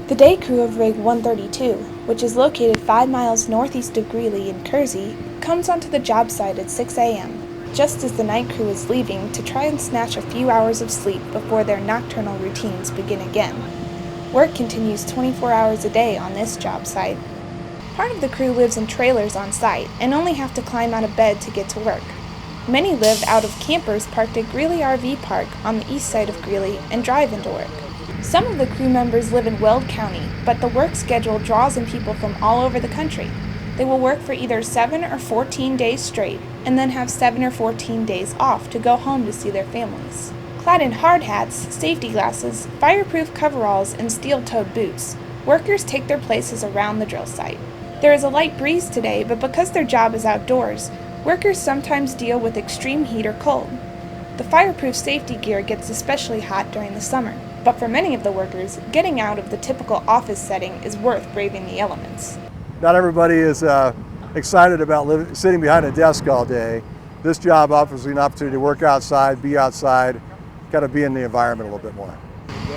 The day crew of Rig 132, which is located 5 miles northeast of Greeley in Kersey, comes onto the job site at 6 a.m., just as the night crew is leaving to try and snatch a few hours of sleep before their nocturnal routines begin again. Work continues 24 hours a day on this job site. Part of the crew lives in trailers on site and only have to climb out of bed to get to work. Many live out of campers parked at Greeley RV Park on the east side of Greeley and drive into work. Some of the crew members live in Weld County, but the work schedule draws in people from all over the country. They will work for either 7 or 14 days straight, and then have 7 or 14 days off to go home to see their families. Clad in hard hats, safety glasses, fireproof coveralls, and steel-toed boots, workers take their places around the drill site. There is a light breeze today, but because their job is outdoors, workers sometimes deal with extreme heat or cold. The fireproof safety gear gets especially hot during the summer. But for many of the workers, getting out of the typical office setting is worth braving the elements. Not everybody is excited about sitting behind a desk all day. This job offers an opportunity to work outside, be outside, kind of be in the environment a little bit more.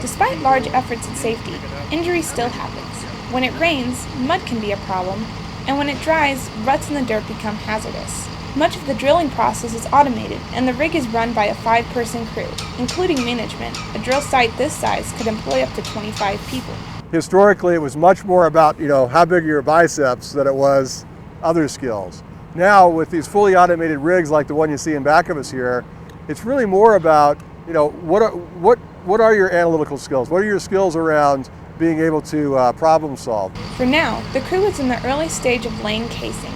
Despite large efforts at safety, injury still happens. When it rains, mud can be a problem, and when it dries, ruts in the dirt become hazardous. Much of the drilling process is automated, and the rig is run by a 5-person crew, including management. A drill site this size could employ up to 25 people. Historically, it was much more about, how big are your biceps than it was other skills. Now, with these fully automated rigs like the one you see in back of us here, it's really more about, what are your analytical skills? What are your skills around being able to problem solve? For now, the crew is in the early stage of laying casing.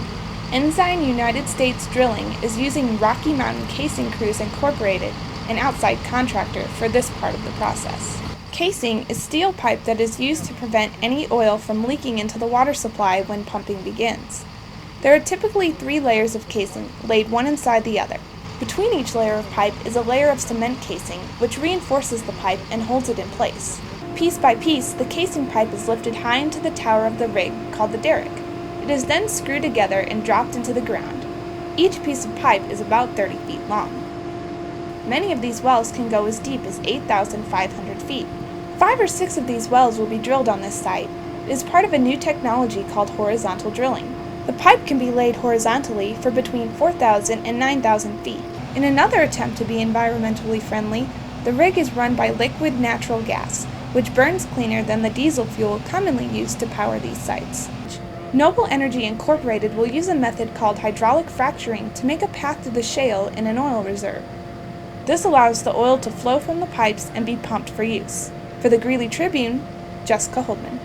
Ensign United States Drilling is using Rocky Mountain Casing Crews Incorporated, an outside contractor, for this part of the process. Casing is steel pipe that is used to prevent any oil from leaking into the water supply when pumping begins. There are typically 3 layers of casing, laid one inside the other. Between each layer of pipe is a layer of cement casing, which reinforces the pipe and holds it in place. Piece by piece, the casing pipe is lifted high into the tower of the rig, called the derrick. It is then screwed together and dropped into the ground. Each piece of pipe is about 30 feet long. Many of these wells can go as deep as 8,500 feet. 5 or 6 of these wells will be drilled on this site. It is part of a new technology called horizontal drilling. The pipe can be laid horizontally for between 4,000 and 9,000 feet. In another attempt to be environmentally friendly, the rig is run by liquid natural gas, which burns cleaner than the diesel fuel commonly used to power these sites. Noble Energy Incorporated will use a method called hydraulic fracturing to make a path to the shale in an oil reserve. This allows the oil to flow from the pipes and be pumped for use. For the Greeley Tribune, Jessica Holdman.